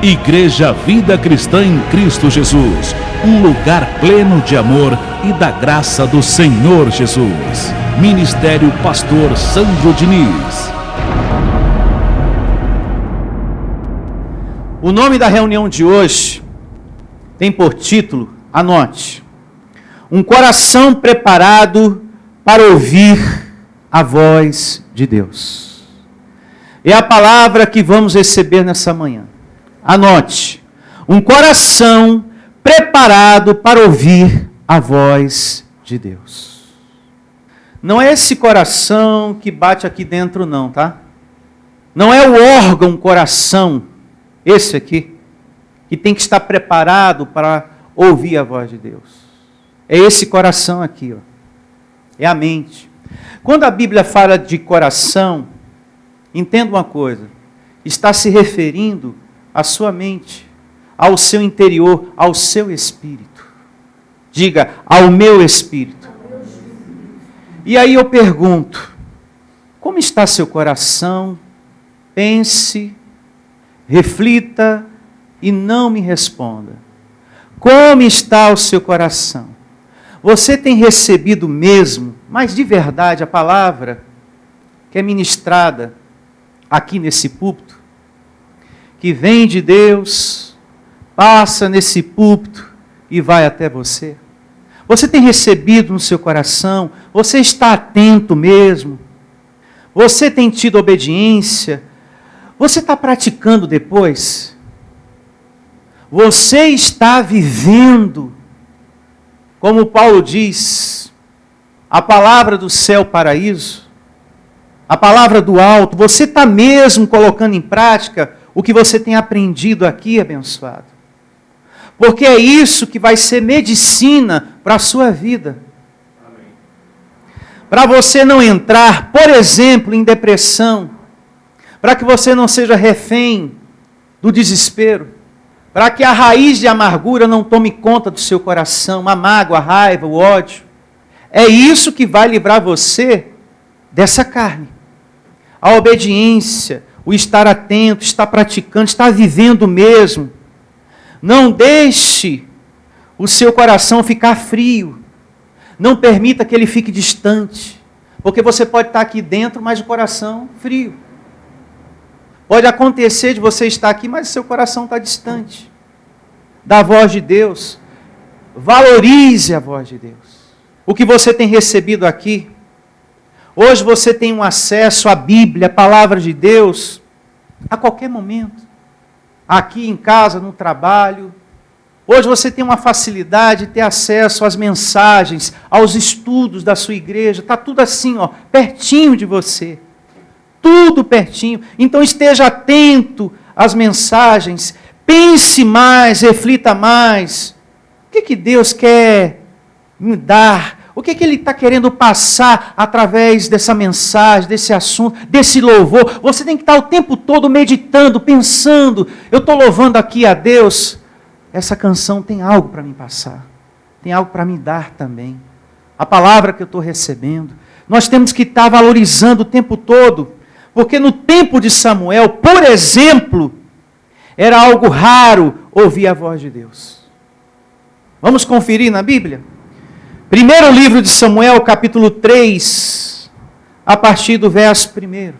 Igreja Vida Cristã em Cristo Jesus, um lugar pleno de amor e da graça do Senhor Jesus. Ministério Pastor Sandro Diniz. O nome da reunião de hoje tem por título, anote, um coração preparado para ouvir a voz de Deus. É a palavra que vamos receber nessa manhã. Anote, um coração preparado para ouvir a voz de Deus. Não é esse coração que bate aqui dentro não, tá? Não é o órgão coração, esse aqui, que tem que estar preparado para ouvir a voz de Deus. É esse coração aqui, ó. É a mente. Quando a Bíblia fala de coração, entenda uma coisa, está se referindo à sua mente, ao seu interior, ao seu espírito. Diga, ao meu espírito. E aí eu pergunto, como está seu coração? Pense, reflita e não me responda. Como está o seu coração? Você tem recebido mesmo, mas de verdade, a palavra que é ministrada aqui nesse púlpito, que vem de Deus, passa nesse púlpito e vai até você? Você tem recebido no seu coração? Você está atento mesmo? Você tem tido obediência? Você está praticando depois? Você está vivendo, como Paulo diz, a palavra do céu, paraíso, a palavra do alto? Você está mesmo colocando em prática o que você tem aprendido aqui, abençoado? Porque é isso que vai ser medicina para a sua vida. Para você não entrar, por exemplo, em depressão, para que você não seja refém do desespero, para que a raiz de amargura não tome conta do seu coração, a mágoa, a raiva, o ódio. É isso que vai livrar você dessa carne. A obediência, o estar atento, estar praticando, estar vivendo mesmo. Não deixe o seu coração ficar frio. Não permita que ele fique distante. Porque você pode estar aqui dentro, mas o coração frio. Pode acontecer de você estar aqui, mas o seu coração está distante da voz de Deus. Valorize a voz de Deus. O que você tem recebido aqui. Hoje você tem um acesso à Bíblia, à palavra de Deus, a qualquer momento. Aqui em casa, no trabalho. Hoje você tem uma facilidade de ter acesso às mensagens, aos estudos da sua igreja. Está tudo assim, ó, pertinho de você. Tudo pertinho. Então esteja atento às mensagens. Pense mais, reflita mais. O que Deus quer me dar? O que Ele está querendo passar através dessa mensagem, desse assunto, desse louvor? Você tem que estar o tempo todo meditando, pensando. Eu estou louvando aqui a Deus. Essa canção tem algo para me passar. Tem algo para me dar também. A palavra que eu estou recebendo. Nós temos que estar valorizando o tempo todo. Porque no tempo de Samuel, por exemplo, era algo raro ouvir a voz de Deus. Vamos conferir na Bíblia? Primeiro livro de Samuel, capítulo 3, a partir do verso 1.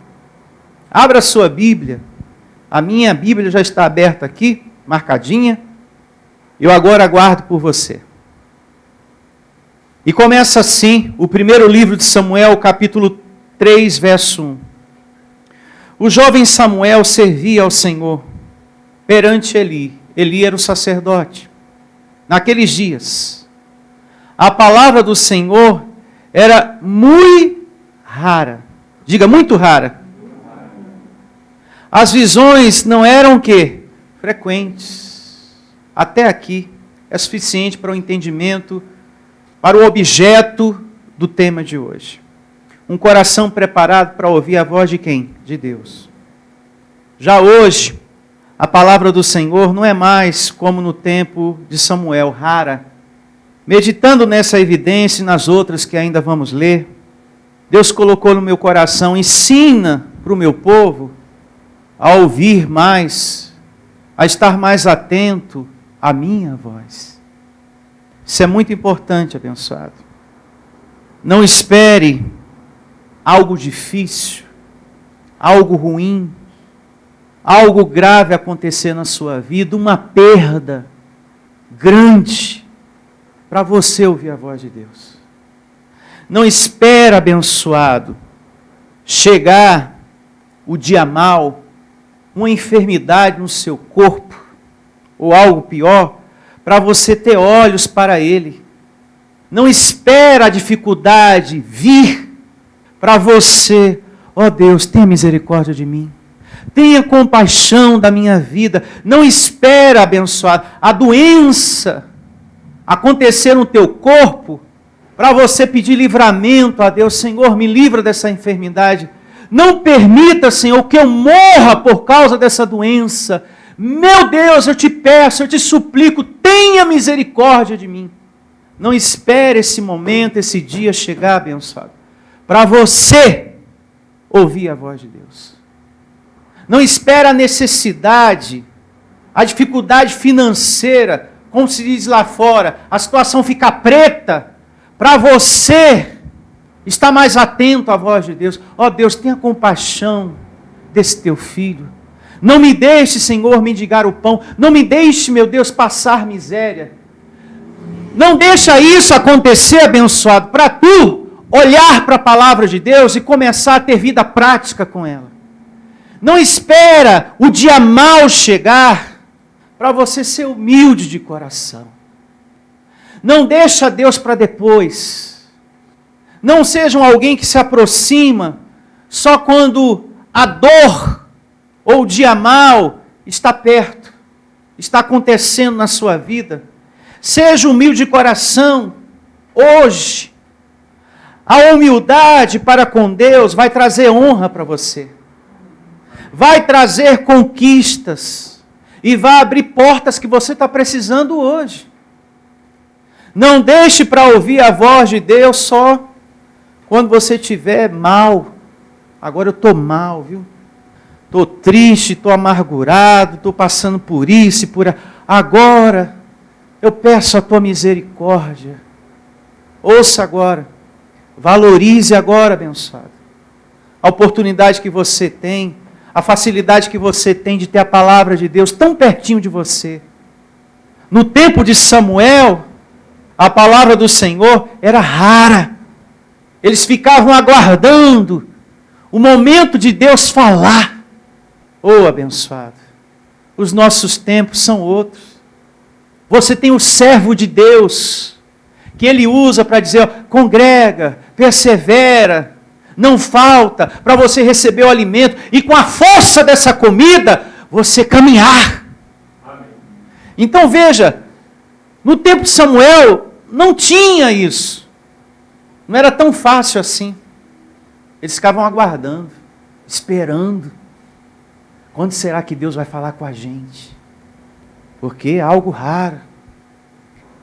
Abra a sua Bíblia. A minha Bíblia já está aberta aqui, marcadinha. Eu agora aguardo por você. E começa assim, o primeiro livro de Samuel, capítulo 3, verso 1. O jovem Samuel servia ao Senhor perante Eli. Eli era o sacerdote. Naqueles dias, a palavra do Senhor era muito rara. Diga, muito rara. As visões não eram o quê? Frequentes. Até aqui é suficiente para o entendimento, para o objeto do tema de hoje. Um coração preparado para ouvir a voz de quem? De Deus. Já hoje, a palavra do Senhor não é mais como no tempo de Samuel, rara. Meditando nessa evidência e nas outras que ainda vamos ler, Deus colocou no meu coração, ensina para o meu povo a ouvir mais a estar mais atento à minha voz. Isso é muito importante, abençoado. Não espere algo difícil, algo ruim, algo grave acontecer na sua vida, uma perda grande, para você ouvir a voz de Deus. Não espera, abençoado, chegar o dia mau, uma enfermidade no seu corpo, ou algo pior, para você ter olhos para ele. Não espera a dificuldade vir para você, ó Deus, tenha misericórdia de mim. Tenha compaixão da minha vida. Não espera, abençoado, a doença acontecer no teu corpo para você pedir livramento a Deus. Senhor, me livra dessa enfermidade. Não permita, Senhor, que eu morra por causa dessa doença. Meu Deus, eu te peço, eu te suplico, tenha misericórdia de mim. Não espere esse momento, esse dia chegar, abençoado, para você ouvir a voz de Deus. Não espere a necessidade, a dificuldade financeira, como se diz lá fora, a situação ficar preta, para você estar mais atento à voz de Deus. Ó Deus, tenha compaixão desse teu filho. Não me deixe, Senhor, mendigar o pão. Não me deixe, meu Deus, passar miséria. Não deixa isso acontecer, abençoado, para tu olhar para a palavra de Deus e começar a ter vida prática com ela. Não espera o dia mau chegar para você ser humilde de coração. Não deixa Deus para depois. Não sejam alguém que se aproxima só quando a dor ou o dia mau está perto, está acontecendo na sua vida. Seja humilde de coração hoje. A humildade para com Deus vai trazer honra para você. Vai trazer conquistas e vai abrir portas que você está precisando hoje. Não deixe para ouvir a voz de Deus só quando você estiver mal. Agora eu estou mal, viu? Estou triste, estou amargurado, estou passando por isso e por... Agora eu peço a tua misericórdia. Ouça agora. Valorize agora, abençoado, a oportunidade que você tem, a facilidade que você tem de ter a palavra de Deus tão pertinho de você. No tempo de Samuel, a palavra do Senhor era rara. Eles ficavam aguardando o momento de Deus falar. Oh, abençoado, os nossos tempos são outros. Você tem o servo de Deus, que Ele usa para dizer, ó, congrega, persevera, não falta, para você receber o alimento, e com a força dessa comida, você caminhar. Amém. Então veja, no tempo de Samuel, não tinha isso. Não era tão fácil assim. Eles ficavam aguardando, esperando. Quando será que Deus vai falar com a gente? Porque é algo raro.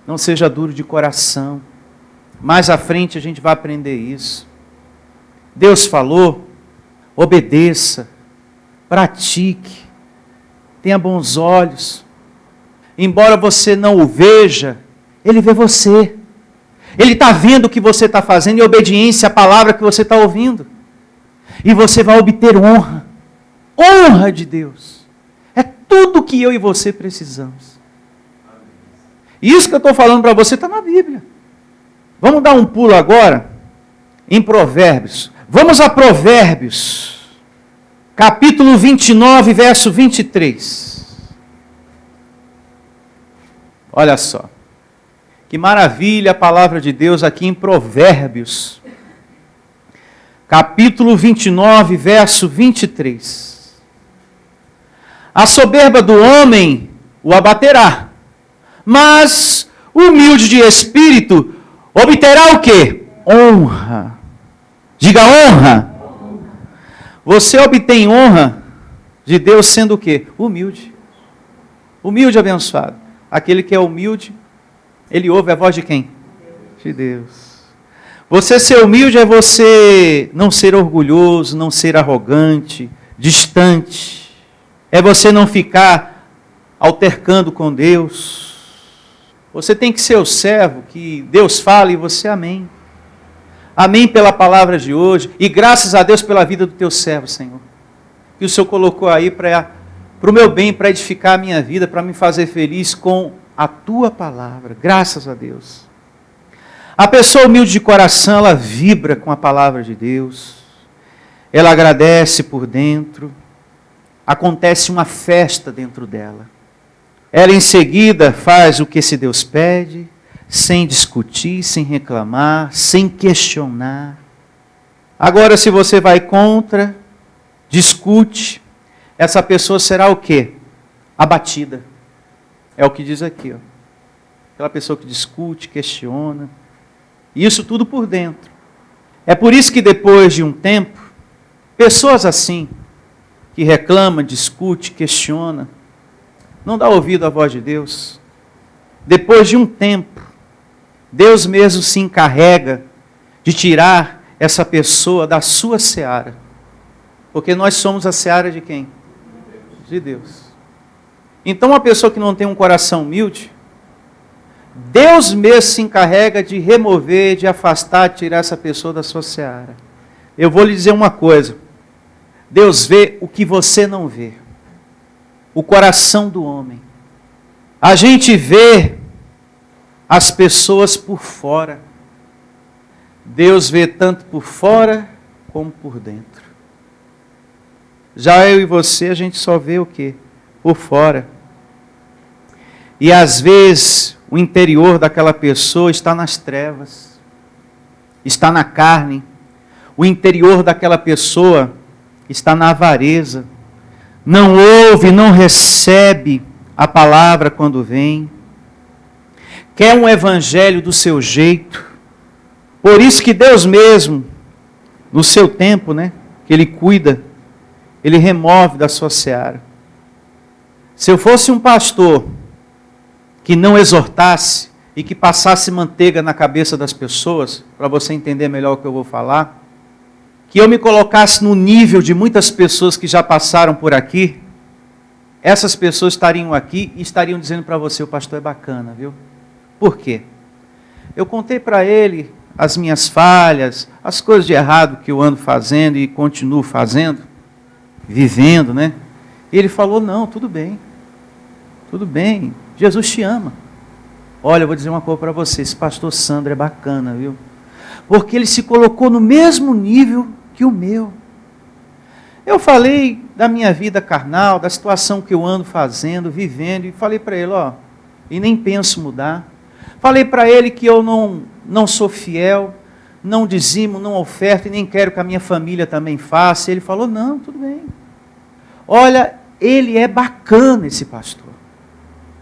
Não seja duro de coração. Mais à frente a gente vai aprender isso. Deus falou, obedeça, pratique, tenha bons olhos. Embora você não o veja, Ele vê você. Ele está vendo o que você está fazendo em obediência à palavra que você está ouvindo. E você vai obter honra. Honra de Deus. É tudo que eu e você precisamos. Isso que eu estou falando para você está na Bíblia. Vamos dar um pulo agora em Provérbios. Vamos a Provérbios, capítulo 29, verso 23. Olha só. Que maravilha a palavra de Deus aqui em Provérbios. Capítulo 29, verso 23. A soberba do homem o abaterá, mas o humilde de espírito obterá o quê? Honra. Diga honra. Você obtém honra de Deus sendo o quê? Humilde. Humilde, abençoado. Aquele que é humilde, ele ouve a voz de quem? De Deus. Você ser humilde é você não ser orgulhoso, não ser arrogante, distante. É você não ficar altercando com Deus. Você tem que ser o servo que Deus fala e você amém. Amém pela palavra de hoje. E graças a Deus pela vida do teu servo, Senhor. Que o Senhor colocou aí para o meu bem, para edificar a minha vida, para me fazer feliz com a tua palavra. Graças a Deus. A pessoa humilde de coração, ela vibra com a palavra de Deus. Ela agradece por dentro. Acontece uma festa dentro dela. Ela em seguida faz o que esse Deus pede, sem discutir, sem reclamar, sem questionar. Agora, se você vai contra, discute, essa pessoa será o quê? Abatida. É o que diz aqui, ó. Aquela pessoa que discute, questiona. Isso tudo por dentro. É por isso que depois de um tempo, pessoas assim, que reclama, discute, questiona, não dá ouvido à voz de Deus. Depois de um tempo, Deus mesmo se encarrega de tirar essa pessoa da sua seara. Porque nós somos a seara de quem? De Deus. Então, uma pessoa que não tem um coração humilde, Deus mesmo se encarrega de remover, de afastar, de tirar essa pessoa da sua seara. Eu vou lhe dizer uma coisa. Deus vê o que você não vê. O coração do homem. A gente vê as pessoas por fora. Deus vê tanto por fora como por dentro. Já eu e você, a gente só vê o quê? Por fora. E às vezes o interior daquela pessoa está nas trevas, está na carne. O interior daquela pessoa está na avareza. Não ouve, não recebe a palavra quando vem. Quer um evangelho do seu jeito. Por isso que Deus mesmo, no seu tempo, né, que Ele cuida, Ele remove da sua seara. Se eu fosse um pastor que não exortasse e que passasse manteiga na cabeça das pessoas, para você entender melhor o que eu vou falar, que eu me colocasse no nível de muitas pessoas que já passaram por aqui, essas pessoas estariam aqui e estariam dizendo para você, o pastor é bacana, viu? Por quê? Eu contei para ele as minhas falhas, as coisas de errado que eu ando fazendo e continuo fazendo, vivendo, né? E ele falou, não, tudo bem, Jesus te ama. Olha, eu vou dizer uma coisa para você, esse pastor Sandro é bacana, viu? Porque ele se colocou no mesmo nível que o meu. Eu falei da minha vida carnal, da situação que eu ando fazendo, vivendo, e falei para ele, ó, e nem penso mudar. Falei para ele que eu não sou fiel, não dizimo, não oferto, e nem quero que a minha família também faça. Ele falou, não, tudo bem. Olha, ele é bacana esse pastor.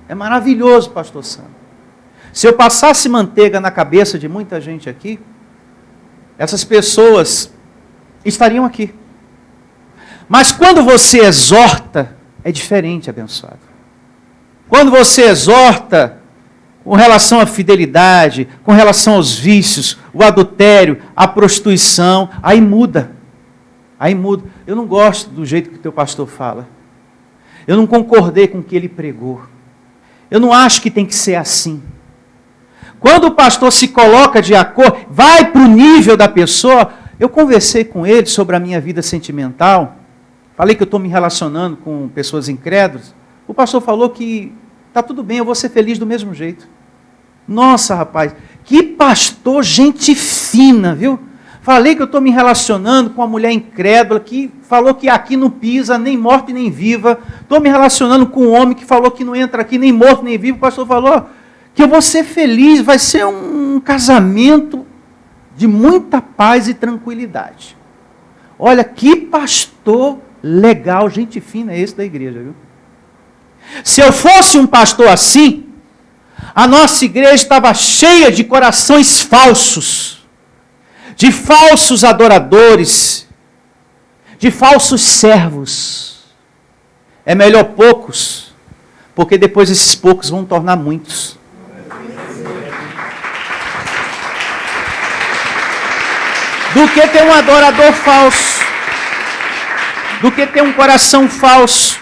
É maravilhoso, pastor Sandro. Se eu passasse manteiga na cabeça de muita gente aqui, essas pessoas estariam aqui. Mas quando você exorta, é diferente, abençoado. Quando você exorta com relação à fidelidade, com relação aos vícios, o adultério, a prostituição, aí muda. Aí muda. Eu não gosto do jeito que o teu pastor fala. Eu não concordei com o que ele pregou. Eu não acho que tem que ser assim. Quando o pastor se coloca de acordo, vai para o nível da pessoa. Eu conversei com ele sobre a minha vida sentimental. Falei que eu estou me relacionando com pessoas incrédulas. O pastor falou que está tudo bem, eu vou ser feliz do mesmo jeito. Nossa, rapaz, que pastor gente fina, viu? Falei que eu estou me relacionando com uma mulher incrédula que falou que aqui não pisa, nem morto e nem viva. Estou me relacionando com um homem que falou que não entra aqui, nem morto nem vivo. O pastor falou que eu vou ser feliz, vai ser um casamento de muita paz e tranquilidade. Olha, que pastor legal, gente fina é esse da igreja, viu? Se eu fosse um pastor assim, a nossa igreja estava cheia de corações falsos, de falsos adoradores, de falsos servos. É melhor poucos, porque depois esses poucos vão tornar muitos. Do que ter um adorador falso, do que ter um coração falso.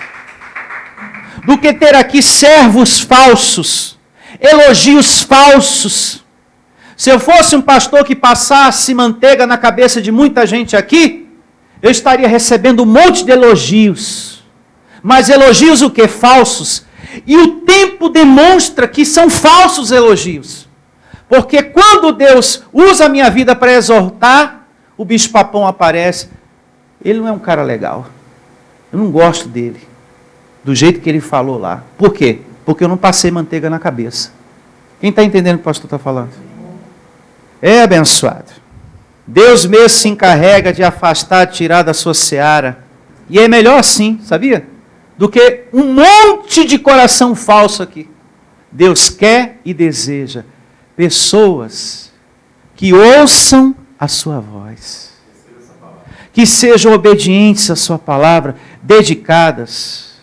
do que ter aqui servos falsos, elogios falsos. Se eu fosse um pastor que passasse manteiga na cabeça de muita gente aqui, eu estaria recebendo um monte de elogios. Mas elogios o quê? Falsos. E o tempo demonstra que são falsos elogios. Porque quando Deus usa a minha vida para exortar, o bicho-papão aparece. Ele não é um cara legal. Eu não gosto dele. Do jeito que ele falou lá. Por quê? Porque eu não passei manteiga na cabeça. Quem está entendendo o que o pastor está falando? É abençoado. Deus mesmo se encarrega de afastar, tirar da sua seara. E é melhor assim, sabia? Do que um monte de coração falso aqui. Deus quer e deseja pessoas que ouçam a sua voz. Que sejam obedientes à sua palavra, dedicadas.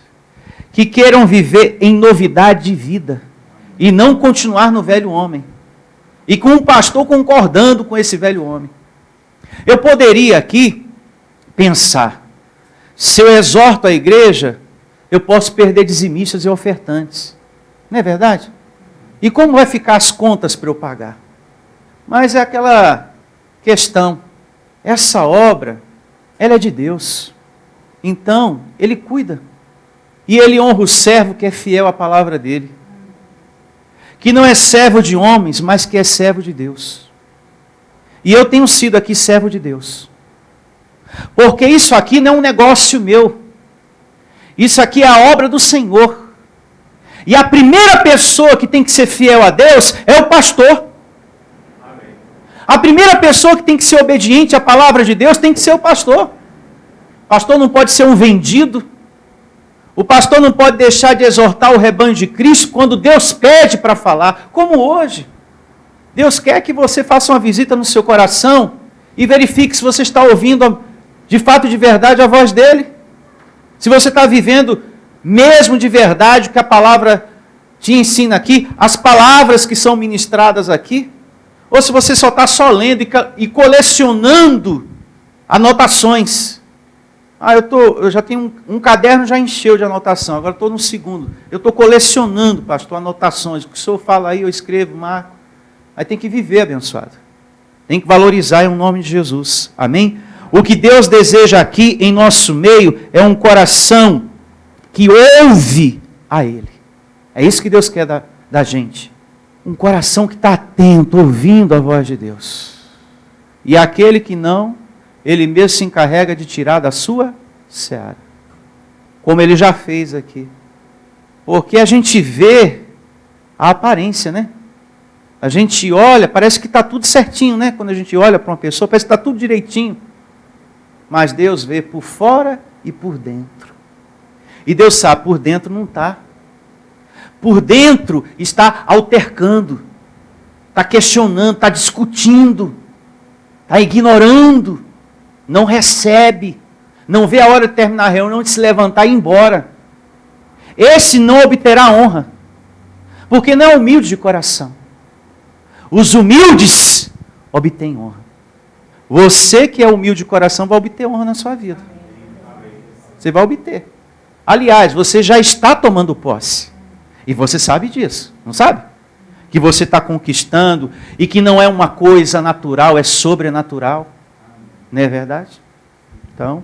Que queiram viver em novidade de vida. E não continuar no velho homem. E com um pastor concordando com esse velho homem. Eu poderia aqui pensar, se eu exorto a igreja, eu posso perder dizimistas e ofertantes. Não é verdade? E como vai ficar as contas para eu pagar? Mas é aquela questão, essa obra, ela é de Deus. Então, Ele cuida. E Ele honra o servo que é fiel à palavra dEle. Que não é servo de homens, mas que é servo de Deus. E eu tenho sido aqui servo de Deus. Porque isso aqui não é um negócio meu. Isso aqui é a obra do Senhor. E a primeira pessoa que tem que ser fiel a Deus é o pastor. Amém. A primeira pessoa que tem que ser obediente à palavra de Deus tem que ser o pastor. O pastor não pode ser um vendido. O pastor não pode deixar de exortar o rebanho de Cristo quando Deus pede para falar, como hoje. Deus quer que você faça uma visita no seu coração e verifique se você está ouvindo de fato, de verdade, a voz dele. Se você está vivendo mesmo de verdade o que a palavra te ensina aqui, as palavras que são ministradas aqui, ou se você só está lendo e colecionando anotações. Eu já tenho um caderno, já encheu de anotação, agora estou no segundo. Eu estou colecionando, pastor, anotações. O que o senhor fala aí, eu escrevo, marco. Aí tem que viver, abençoado. Tem que valorizar em nome de Jesus. Amém? O que Deus deseja aqui em nosso meio é um coração que ouve a Ele. É isso que Deus quer da gente. Um coração que está atento, ouvindo a voz de Deus. E aquele que não, Ele mesmo se encarrega de tirar da sua seara. Como Ele já fez aqui. Porque a gente vê a aparência, né? A gente olha, parece que está tudo certinho, né? Quando a gente olha para uma pessoa, parece que está tudo direitinho. Mas Deus vê por fora e por dentro. E Deus sabe, por dentro não está. Por dentro está altercando, está questionando, está discutindo, está ignorando, não recebe, não vê a hora de terminar a reunião, de se levantar e ir embora. Esse não obterá honra, porque não é humilde de coração. Os humildes obtêm honra. Você que é humilde de coração vai obter honra na sua vida. Você vai obter. Aliás, você já está tomando posse. E você sabe disso, não sabe? Que você está conquistando e que não é uma coisa natural, é sobrenatural. Não é verdade? Então,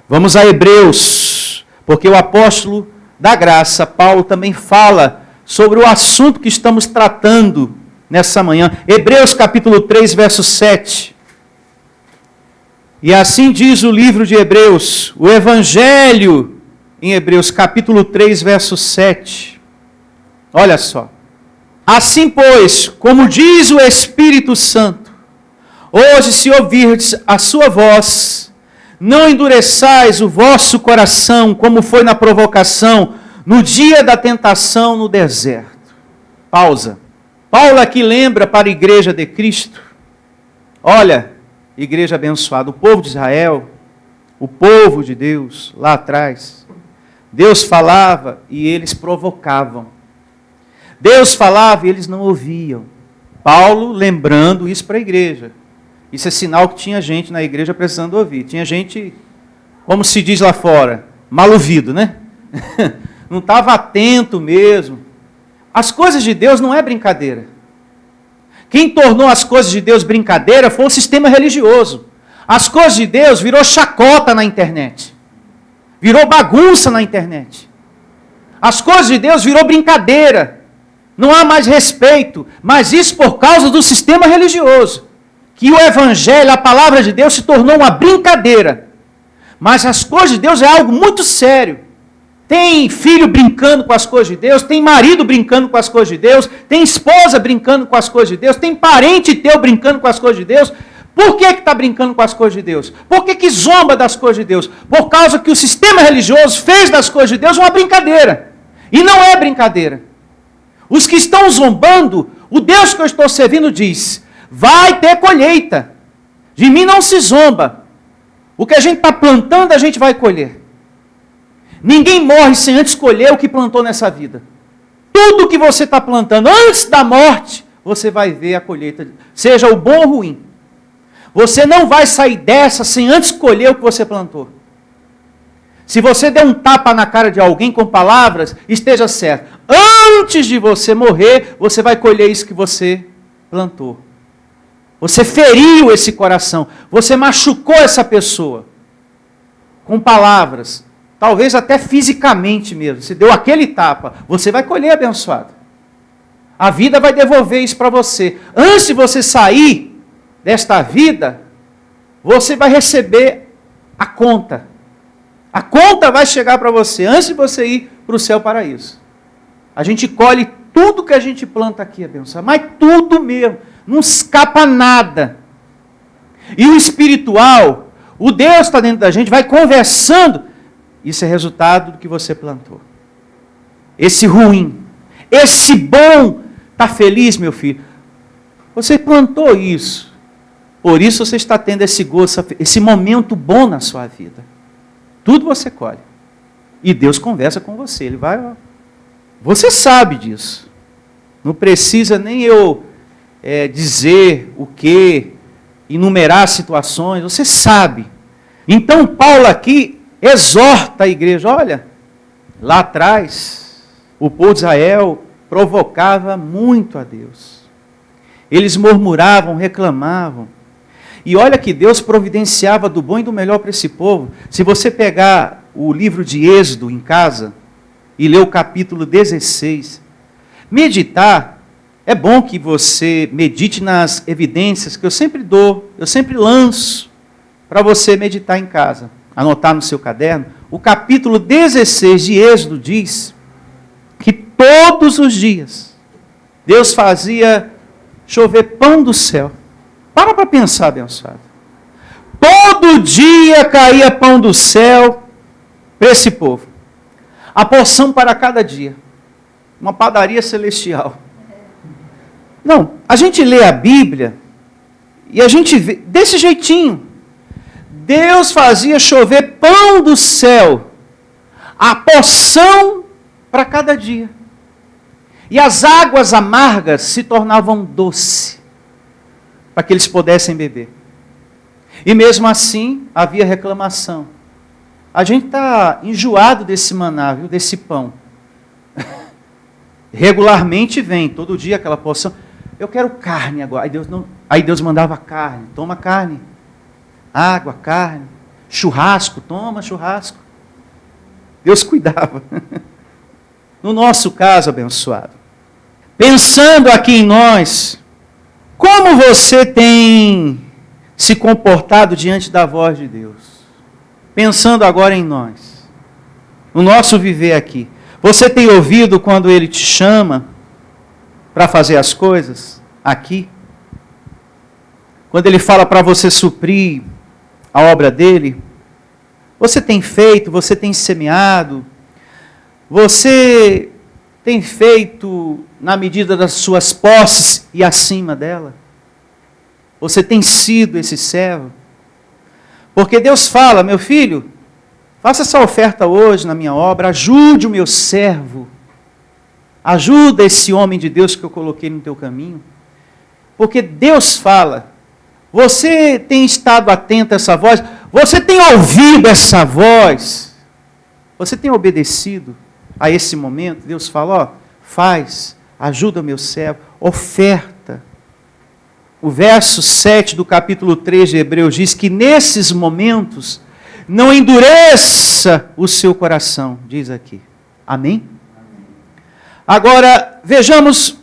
vamos a Hebreus, porque o apóstolo da graça, Paulo, também fala sobre o assunto que estamos tratando nessa manhã. Hebreus capítulo 3, verso 7. E assim diz o livro de Hebreus, o Evangelho em Hebreus capítulo 3, verso 7. Olha só. Assim, pois, como diz o Espírito Santo, hoje se ouvirdes a sua voz, não endureçais o vosso coração, como foi na provocação, no dia da tentação no deserto. Pausa. Paulo aqui lembra para a igreja de Cristo, olha, igreja abençoada, o povo de Israel, o povo de Deus, lá atrás, Deus falava e eles provocavam. Deus falava e eles não ouviam. Paulo lembrando isso para a igreja. Isso é sinal que tinha gente na igreja precisando ouvir. Tinha gente, como se diz lá fora, mal ouvido, né? não estava atento mesmo. As coisas de Deus não é brincadeira. Quem tornou as coisas de Deus brincadeira foi o sistema religioso. As coisas de Deus virou chacota na internet. Virou bagunça na internet. As coisas de Deus virou brincadeira. Não há mais respeito. Mas isso por causa do sistema religioso. Que o evangelho, a palavra de Deus se tornou uma brincadeira. Mas as coisas de Deus é algo muito sério. Tem filho brincando com as coisas de Deus, tem marido brincando com as coisas de Deus, tem esposa brincando com as coisas de Deus, tem parente teu brincando com as coisas de Deus. Por que está brincando com as coisas de Deus? Por que zomba das coisas de Deus? Por causa que o sistema religioso fez das coisas de Deus uma brincadeira. E não é brincadeira. Os que estão zombando, o Deus que eu estou servindo diz, vai ter colheita. De mim não se zomba. O que a gente está plantando, a gente vai colher. Ninguém morre sem antes colher o que plantou nessa vida. Tudo que você está plantando antes da morte, você vai ver a colheita, seja o bom ou ruim. Você não vai sair dessa sem antes colher o que você plantou. Se você der um tapa na cara de alguém com palavras, esteja certo. Antes de você morrer, você vai colher isso que você plantou. Você feriu esse coração. Você machucou essa pessoa. Com palavras. Talvez até fisicamente mesmo. Se deu aquele tapa, você vai colher abençoado. A vida vai devolver isso para você. Antes de você sair desta vida, você vai receber a conta. A conta vai chegar para você antes de você ir para o céu paraíso. A gente colhe tudo que a gente planta aqui, abençoado. Mas tudo mesmo. Não escapa nada. E o espiritual, o Deus está dentro da gente, vai conversando. Isso é resultado do que você plantou. Esse ruim, esse bom, está feliz, meu filho? Você plantou isso. Por isso você está tendo esse gosto, esse momento bom na sua vida. Tudo você colhe. E Deus conversa com você. Ele vai, ó. Você sabe disso. Não precisa nem eu dizer o que, enumerar situações. Você sabe. Então Paulo aqui exorta a igreja, olha, lá atrás, o povo de Israel provocava muito a Deus. Eles murmuravam, reclamavam. E olha que Deus providenciava do bom e do melhor para esse povo. Se você pegar o livro de Êxodo em casa e ler o capítulo 16, meditar, é bom que você medite nas evidências que eu sempre dou, eu sempre lanço para você meditar em casa. Anotar no seu caderno, o capítulo 16 de Êxodo diz que todos os dias Deus fazia chover pão do céu. Para pensar, abençoado. Todo dia caía pão do céu para esse povo. A porção para cada dia. Uma padaria celestial. Não, a gente lê a Bíblia e a gente vê desse jeitinho. Deus fazia chover pão do céu, a porção para cada dia. E as águas amargas se tornavam doce, para que eles pudessem beber. E mesmo assim, havia reclamação. A gente está enjoado desse maná, viu, desse pão. Regularmente vem, todo dia aquela porção. Eu quero carne agora. Aí Deus mandava carne, toma carne. Água, carne, churrasco, toma churrasco. Deus cuidava. No nosso caso, abençoado, pensando aqui em nós, como você tem se comportado diante da voz de Deus? Pensando agora em nós, no nosso viver aqui. Você tem ouvido quando Ele te chama para fazer as coisas aqui? Quando Ele fala para você suprir a obra dele, você tem feito, você tem semeado, você tem feito na medida das suas posses e acima dela? Você tem sido esse servo? Porque Deus fala, meu filho, faça essa oferta hoje na minha obra, ajude o meu servo, ajuda esse homem de Deus que eu coloquei no teu caminho. Porque Deus fala. Você tem estado atento a essa voz? Você tem ouvido essa voz? Você tem obedecido? a esse momento, Deus fala, ó, faz, ajuda meu servo, oferta. O verso 7 do capítulo 3 de Hebreus diz que nesses momentos não endureça o seu coração, diz aqui. Amém? Agora, vejamos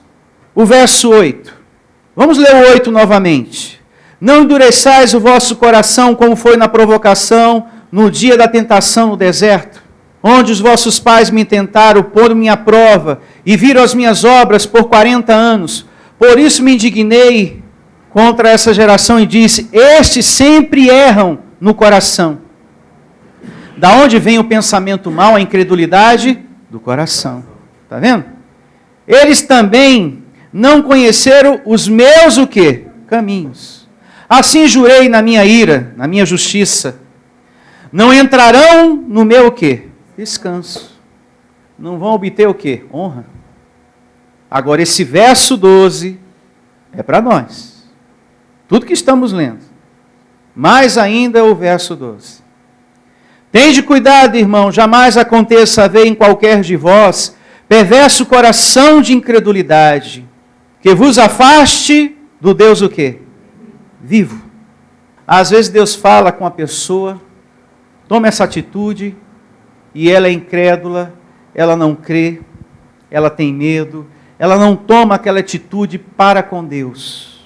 o verso 8. Vamos ler o 8 novamente. Não endureçais o vosso coração como foi na provocação, no dia da tentação no deserto, onde os vossos pais me tentaram, pôr-me à prova, e viram as minhas obras por 40 anos. Por isso me indignei contra essa geração e disse, estes sempre erram no coração. Da onde vem o pensamento mau, a incredulidade? Do coração. Está vendo? Eles também não conheceram os meus o quê? Caminhos. Assim jurei na minha ira, na minha justiça, não entrarão no meu o quê? Descanso. Não vão obter o quê? Honra. Agora esse verso 12 é para nós. Tudo que estamos lendo. Mais ainda o verso 12. Tende cuidado, irmão, jamais aconteça haver em qualquer de vós perverso coração de incredulidade, que vos afaste do Deus o quê? Vivo. Às vezes Deus fala com a pessoa, toma essa atitude, e ela é incrédula, ela não crê, ela tem medo, ela não toma aquela atitude para com Deus.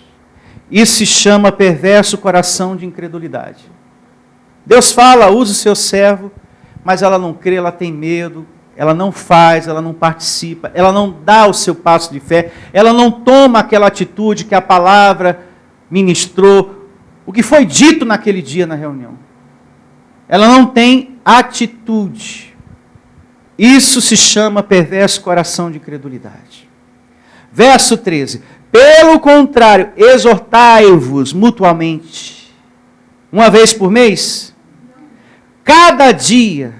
Isso se chama perverso coração de incredulidade. Deus fala, usa o seu servo, mas ela não crê, ela tem medo, ela não faz, ela não participa, ela não dá o seu passo de fé, ela não toma aquela atitude que a palavra ministrou, o que foi dito naquele dia na reunião. Ela não tem atitude. Isso se chama perverso coração de incredulidade. Verso 13. Pelo contrário, exortai-vos mutuamente. Uma vez por mês? Cada dia.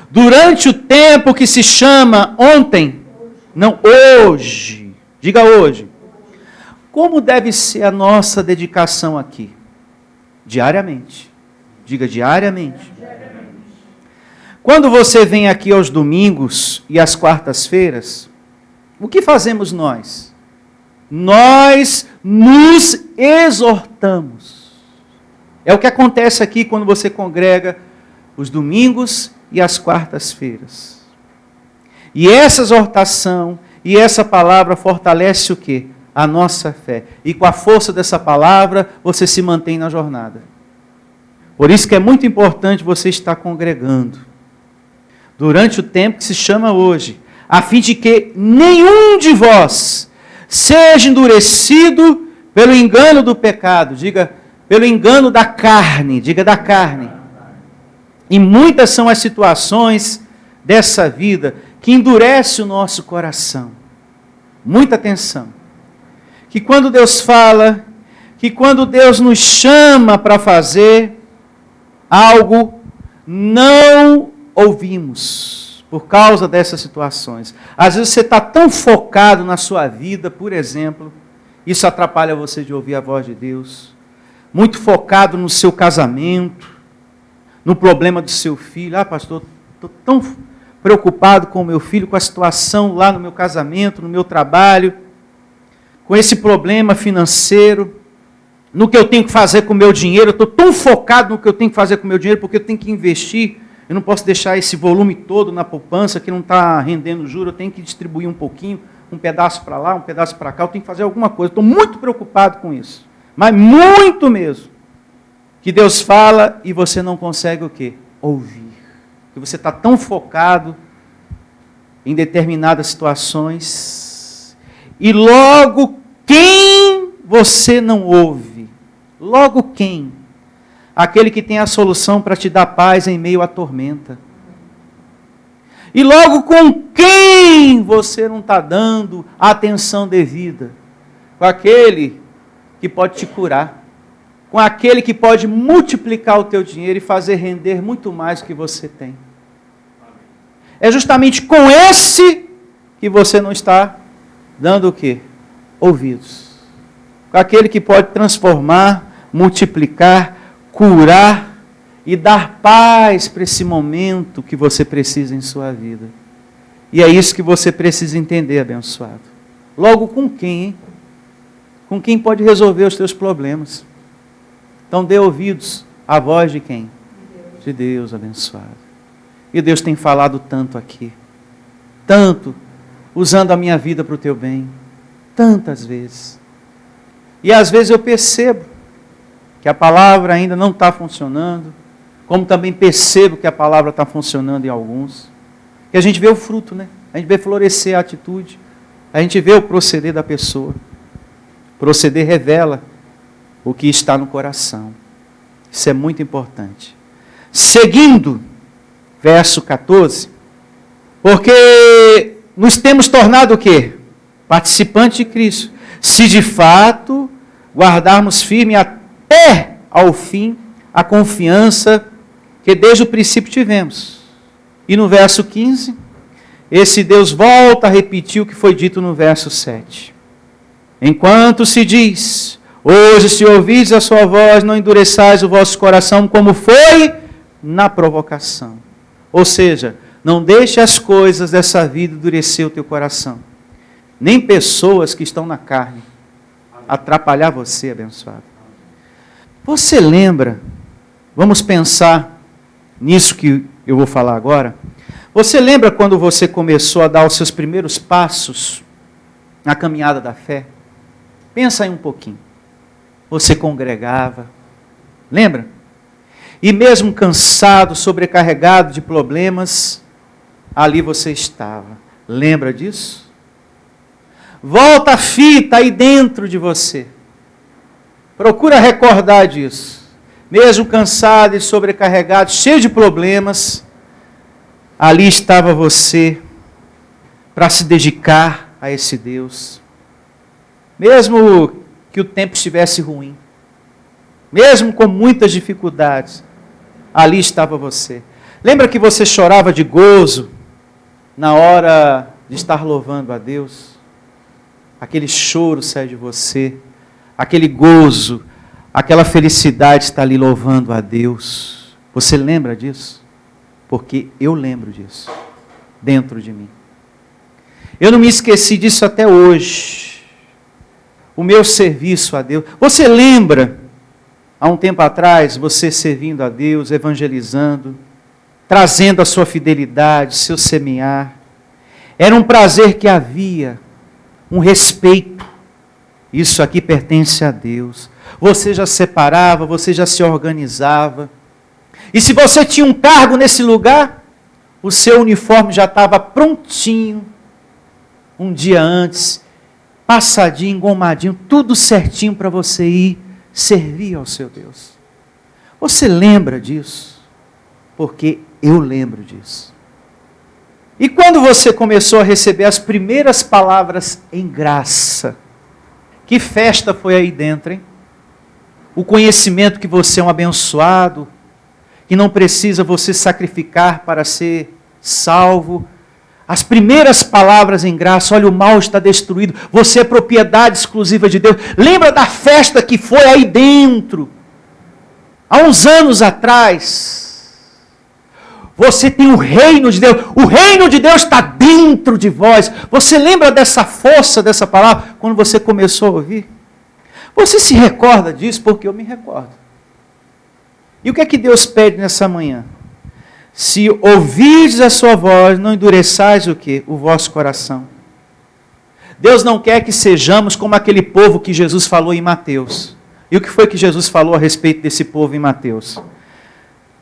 Durante o tempo que se chama ontem. Não, hoje. Diga hoje. Como deve ser a nossa dedicação aqui? Diariamente. Diga diariamente. Quando você vem aqui aos domingos e às quartas-feiras, o que fazemos nós? Nós nos exortamos. É o que acontece aqui quando você congrega os domingos e as quartas-feiras. E essa exortação e essa palavra fortalece o quê? A nossa fé. E com a força dessa palavra, você se mantém na jornada. Por isso que é muito importante você estar congregando durante o tempo que se chama hoje, a fim de que nenhum de vós seja endurecido pelo engano do pecado. Diga, pelo engano da carne. Diga, da carne. E muitas são as situações dessa vida que endurece o nosso coração. Muita atenção. Que quando Deus fala, que quando Deus nos chama para fazer algo, não ouvimos por causa dessas situações. Às vezes você está tão focado na sua vida, por exemplo, isso atrapalha você de ouvir a voz de Deus. Muito focado no seu casamento, no problema do seu filho. Ah, pastor, estou tão preocupado com o meu filho, com a situação lá no meu casamento, no meu trabalho, com esse problema financeiro, no que eu tenho que fazer com o meu dinheiro. Eu estou tão focado no que eu tenho que fazer com o meu dinheiro, porque eu tenho que investir. Eu não posso deixar esse volume todo na poupança que não está rendendo juros. Eu tenho que distribuir um pouquinho, um pedaço para lá, um pedaço para cá. Eu tenho que fazer alguma coisa. Estou muito preocupado com isso. Mas muito mesmo. Que Deus fala e você não consegue o quê? Ouvir. Porque você está tão focado em determinadas situações. E logo quem você não ouve? Logo quem? Aquele que tem a solução para te dar paz em meio à tormenta. E logo com quem você não está dando a atenção devida? Com aquele que pode te curar. Com aquele que pode multiplicar o teu dinheiro e fazer render muito mais do que você tem. É justamente com esse que você não está dando o quê? Ouvidos. Com aquele que pode transformar, multiplicar, curar e dar paz para esse momento que você precisa em sua vida. E é isso que você precisa entender, abençoado. Logo, com quem, hein? Com quem pode resolver os teus problemas. Então dê ouvidos à voz de quem? De Deus, abençoado. E Deus tem falado tanto aqui. Tanto, usando a minha vida para o teu bem. Tantas vezes. E às vezes eu percebo que a palavra ainda não está funcionando, como também percebo que a palavra está funcionando em alguns. E a gente vê o fruto, né? A gente vê florescer a atitude, a gente vê o proceder da pessoa. O proceder revela o que está no coração. Isso é muito importante. Seguindo, verso 14, porque nos temos tornado o quê? Participantes de Cristo. Se de fato guardarmos firme até ao fim a confiança que desde o princípio tivemos. E no verso 15, esse Deus volta a repetir o que foi dito no verso 7. Enquanto se diz, hoje se ouvis a sua voz, não endureçais o vosso coração como foi na provocação. Ou seja, não deixe as coisas dessa vida endurecer o teu coração. Nem pessoas que estão na carne atrapalhar você, abençoado. Você lembra, vamos pensar nisso que eu vou falar agora. Você lembra quando você começou a dar os seus primeiros passos na caminhada da fé? Pensa aí um pouquinho. Você congregava, lembra? E mesmo cansado, sobrecarregado de problemas, ali você estava. Lembra disso? Volta a fita aí dentro de você. Procura recordar disso. Mesmo cansado e sobrecarregado, cheio de problemas, ali estava você para se dedicar a esse Deus. Mesmo que o tempo estivesse ruim, mesmo com muitas dificuldades, ali estava você. Lembra que você chorava de gozo na hora de estar louvando a Deus? Aquele choro sai de você, aquele gozo, aquela felicidade está ali louvando a Deus. Você lembra disso? Porque eu lembro disso, dentro de mim. Eu não me esqueci disso até hoje. O meu serviço a Deus. Você lembra, há um tempo atrás, você servindo a Deus, evangelizando, trazendo a sua fidelidade, seu semear. Era um prazer que havia, um respeito. Isso aqui pertence a Deus. Você já separava, você já se organizava. E se você tinha um cargo nesse lugar, o seu uniforme já estava prontinho, um dia antes, passadinho, engomadinho, tudo certinho para você ir servir ao seu Deus. Você lembra disso? Porque eu lembro disso. E quando você começou a receber as primeiras palavras em graça, que festa foi aí dentro, hein? O conhecimento que você é um abençoado, que não precisa você sacrificar para ser salvo. As primeiras palavras em graça, olha, o mal está destruído, você é propriedade exclusiva de Deus. Lembra da festa que foi aí dentro? Há uns anos atrás, você tem o reino de Deus. O reino de Deus está dentro de vós. Você lembra dessa força, dessa palavra, quando você começou a ouvir? Você se recorda disso? Porque eu me recordo. E o que é que Deus pede nessa manhã? Se ouvirdes a sua voz, não endureçais o quê? O vosso coração. Deus não quer que sejamos como aquele povo que Jesus falou em Mateus. E o que foi que Jesus falou a respeito desse povo em Mateus?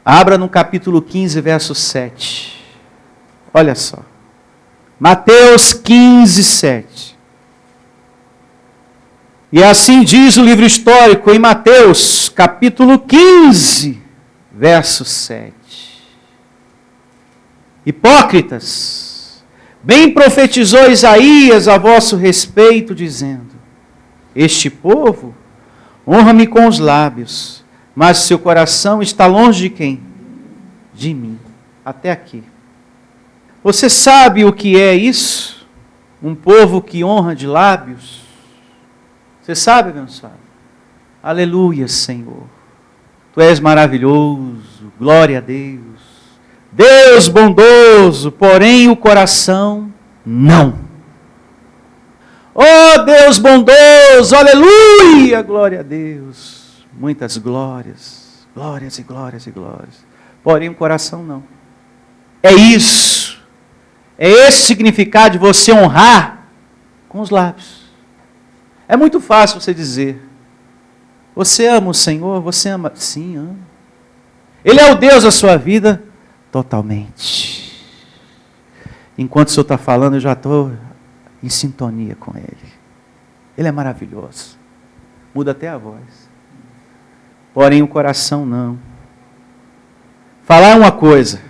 Abra no capítulo 15, verso 7. Olha só. Mateus 15, 7. E assim diz o livro histórico em Mateus, capítulo 15, verso 7. Hipócritas, bem profetizou Isaías a vosso respeito, dizendo: este povo honra-me com os lábios, mas seu coração está longe de quem? De mim. Até aqui. Você sabe o que é isso? Um povo que honra de lábios? Você sabe, abençoado? Aleluia, Senhor. Tu és maravilhoso, glória a Deus. Deus bondoso, porém o coração não. Oh Deus bondoso, aleluia, glória a Deus. Muitas glórias, glórias e glórias e glórias. Porém o coração não. É isso. É esse significado de você honrar com os lábios. É muito fácil você dizer: você ama o Senhor? Você ama? Sim, amo. Ele é o Deus da sua vida? Totalmente. Enquanto o Senhor está falando, eu já estou em sintonia com Ele. Ele é maravilhoso. Muda até a voz. Porém o coração não. Falar uma coisa.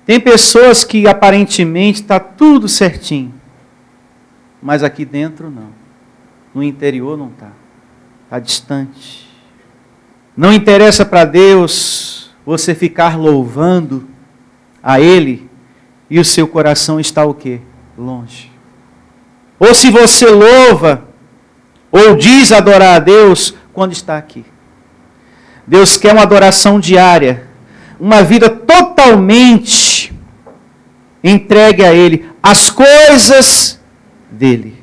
Tem pessoas que aparentemente está tudo certinho. Mas aqui dentro não. No interior não está. Está distante. Não interessa para Deus você ficar louvando a Ele e o seu coração está o quê? Longe. Ou se você louva ou diz adorar a Deus quando está aqui. Deus quer uma adoração diária, uma vida totalmente entregue a Ele, as coisas dEle.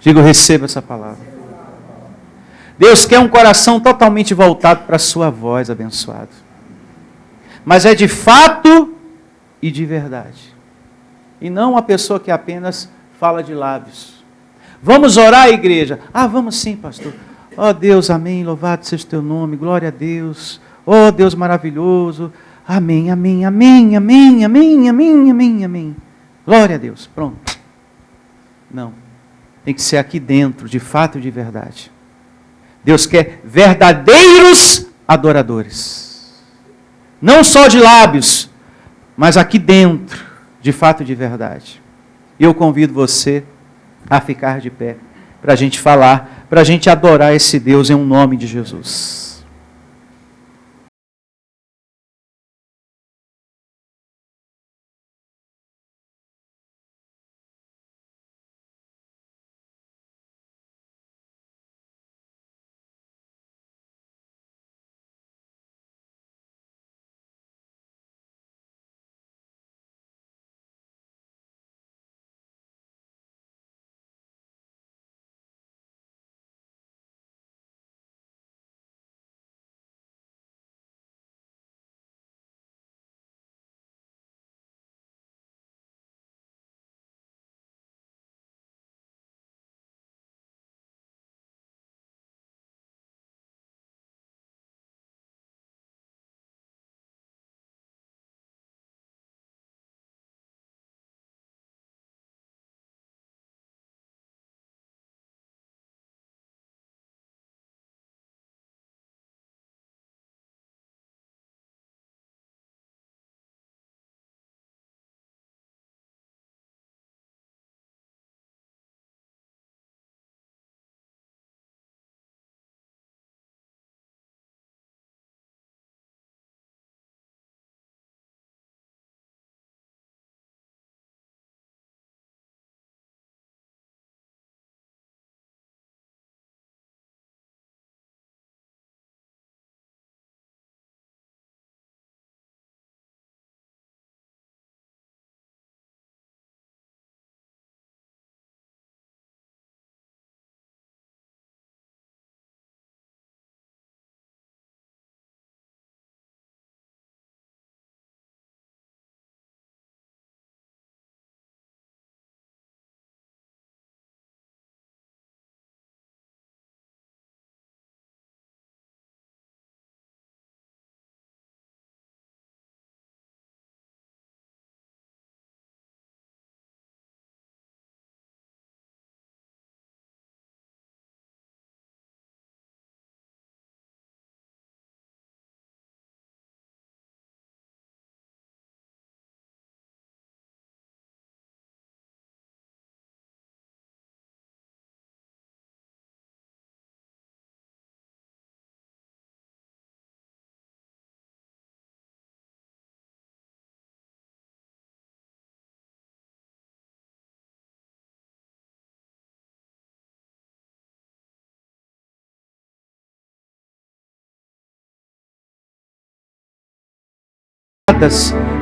Digo, receba essa palavra. Deus quer um coração totalmente voltado para a sua voz, abençoado. Mas é de fato e de verdade. E não uma pessoa que apenas fala de lábios. Vamos orar, igreja? Ah, vamos sim, pastor. Oh Deus, amém, louvado seja o teu nome, glória a Deus. Oh Deus maravilhoso. Amém, amém, amém, amém, amém, amém, amém, amém. Glória a Deus, pronto. Não, tem que ser aqui dentro, de fato e de verdade. Deus quer verdadeiros adoradores. Não só de lábios, mas aqui dentro, de fato e de verdade. E eu convido você a ficar de pé, para a gente falar, para a gente adorar esse Deus em um nome de Jesus.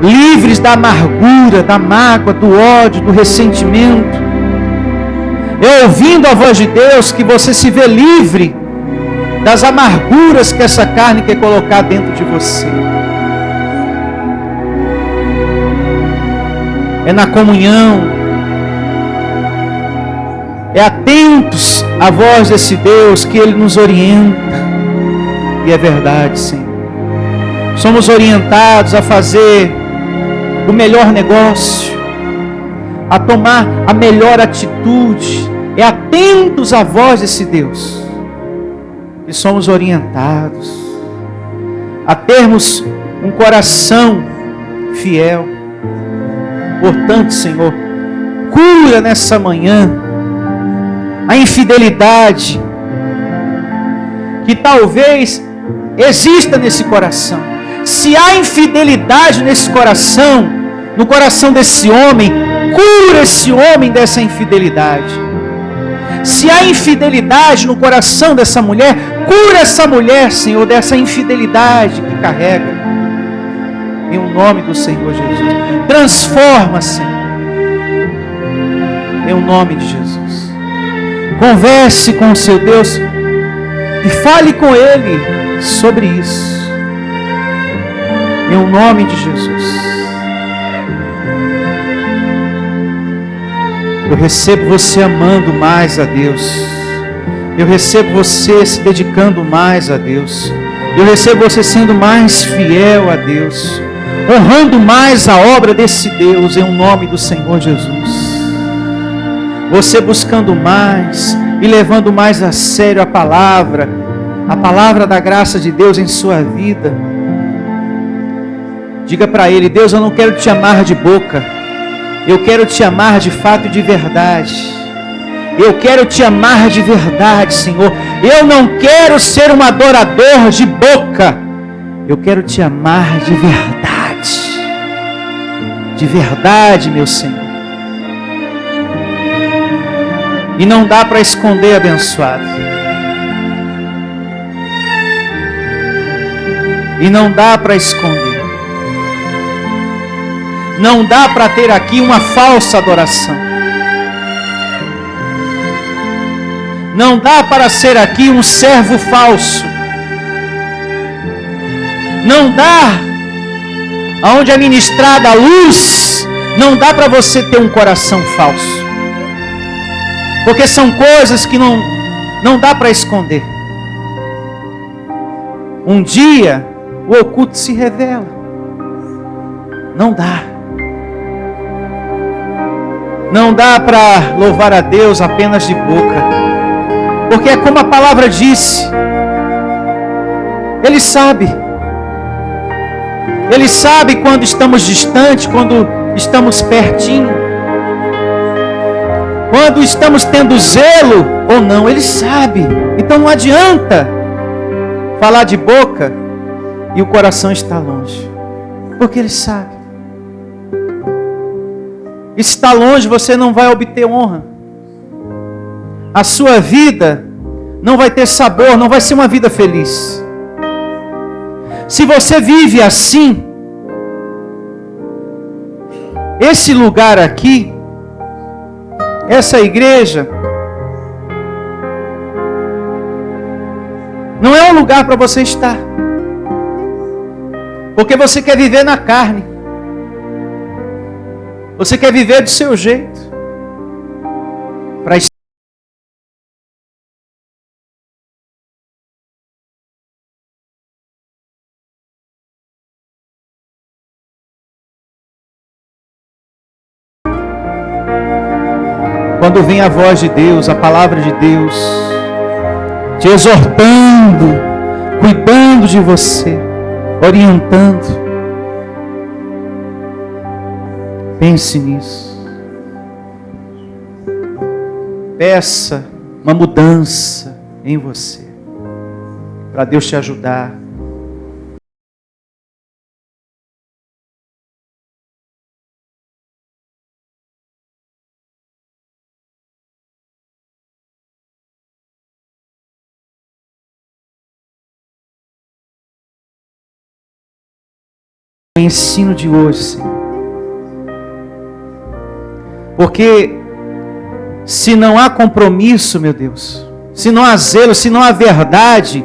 livres da amargura, da mágoa, do ódio, do ressentimento. É ouvindo a voz de Deus que você se vê livre das amarguras que essa carne quer colocar dentro de você. É na comunhão, é atentos à voz desse Deus que Ele nos orienta. E é verdade, Senhor. Somos orientados a fazer o melhor negócio, a tomar a melhor atitude. É atentos à voz desse Deus que somos orientados a termos um coração fiel. Portanto, Senhor, cura nessa manhã a infidelidade que talvez exista nesse coração. Se há infidelidade nesse coração, no coração desse homem, cura esse homem dessa infidelidade. Se há infidelidade no coração dessa mulher, cura essa mulher, Senhor, dessa infidelidade que carrega. Em o nome do Senhor Jesus. Transforma, Senhor. Em o nome de Jesus. Converse com o seu Deus e fale com Ele sobre isso. Em o nome de Jesus. Eu recebo você amando mais a Deus. Eu recebo você se dedicando mais a Deus. Eu recebo você sendo mais fiel a Deus. Honrando mais a obra desse Deus em nome do Senhor Jesus. Você buscando mais e levando mais a sério a palavra da graça de Deus em sua vida. Diga para Ele: Deus, eu não quero te amar de boca, eu quero te amar de fato e de verdade. Eu quero te amar de verdade, Senhor. Eu não quero ser um adorador de boca, eu quero te amar de verdade. De verdade, meu Senhor. E não dá para esconder, abençoado. E não dá para esconder. Não dá para ter aqui uma falsa adoração. Não dá para ser aqui um servo falso. Não dá, aonde é ministrada a luz, não dá para você ter um coração falso. Porque são coisas que não dá para esconder. Um dia, o oculto se revela. Não dá. Não dá para louvar a Deus apenas de boca. Porque é como a palavra disse. Ele sabe. Ele sabe quando estamos distantes, quando estamos pertinho. Quando estamos tendo zelo ou não, Ele sabe. Então não adianta falar de boca e o coração está longe. Porque Ele sabe. E se está longe, você não vai obter honra. A sua vida não vai ter sabor, não vai ser uma vida feliz. Se você vive assim, esse lugar aqui, essa igreja, não é um lugar para você estar. Porque você quer viver na carne. Você quer viver do seu jeito. Para quando vem a voz de Deus, a palavra de Deus, te exortando, cuidando de você, orientando. Pense nisso. Peça uma mudança em você, para Deus te ajudar. o ensino de hoje, Senhor. Porque se não há compromisso, meu Deus, se não há zelo, se não há verdade,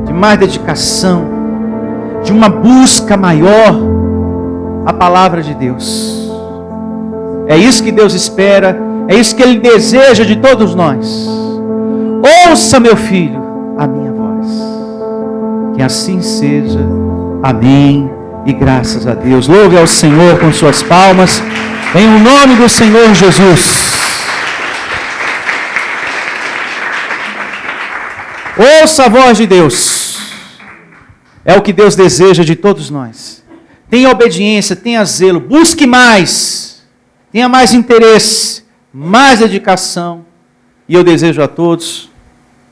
de mais dedicação, de uma busca maior à palavra de Deus. É isso que Deus espera, é isso que Ele deseja de todos nós. Ouça, meu filho, a minha voz. Que assim seja. Amém. E graças a Deus. Louve ao Senhor com suas palmas, em o nome do Senhor Jesus. Ouça a voz de Deus. É o que Deus deseja de todos nós. Tenha obediência, tenha zelo, busque mais, tenha mais interesse, mais dedicação. E eu desejo a todos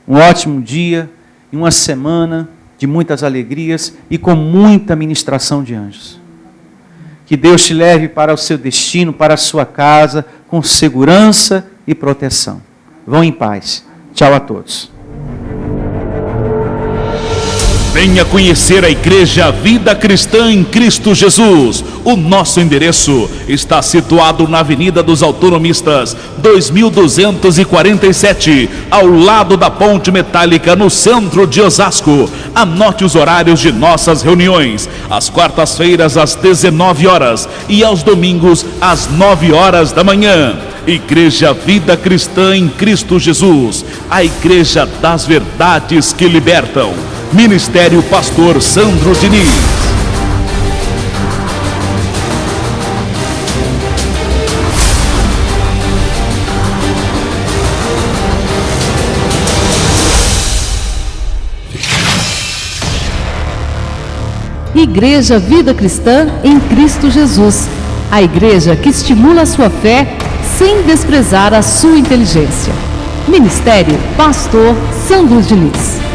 um ótimo dia e uma semana de muitas alegrias e com muita ministração de anjos. Que Deus te leve para o seu destino, para a sua casa, com segurança e proteção. Vão em paz. Tchau a todos. Venha conhecer a Igreja Vida Cristã em Cristo Jesus. O nosso endereço está situado na Avenida dos Autonomistas, 2247, ao lado da Ponte Metálica, no centro de Osasco. Anote os horários de nossas reuniões: às quartas-feiras às 19 horas e aos domingos às 9 horas da manhã. Igreja Vida Cristã em Cristo Jesus, a Igreja das Verdades que Libertam. Ministério Pastor Sandro Diniz. Igreja Vida Cristã em Cristo Jesus, a igreja que estimula a sua fé sem desprezar a sua inteligência. Ministério Pastor Sandro Diniz.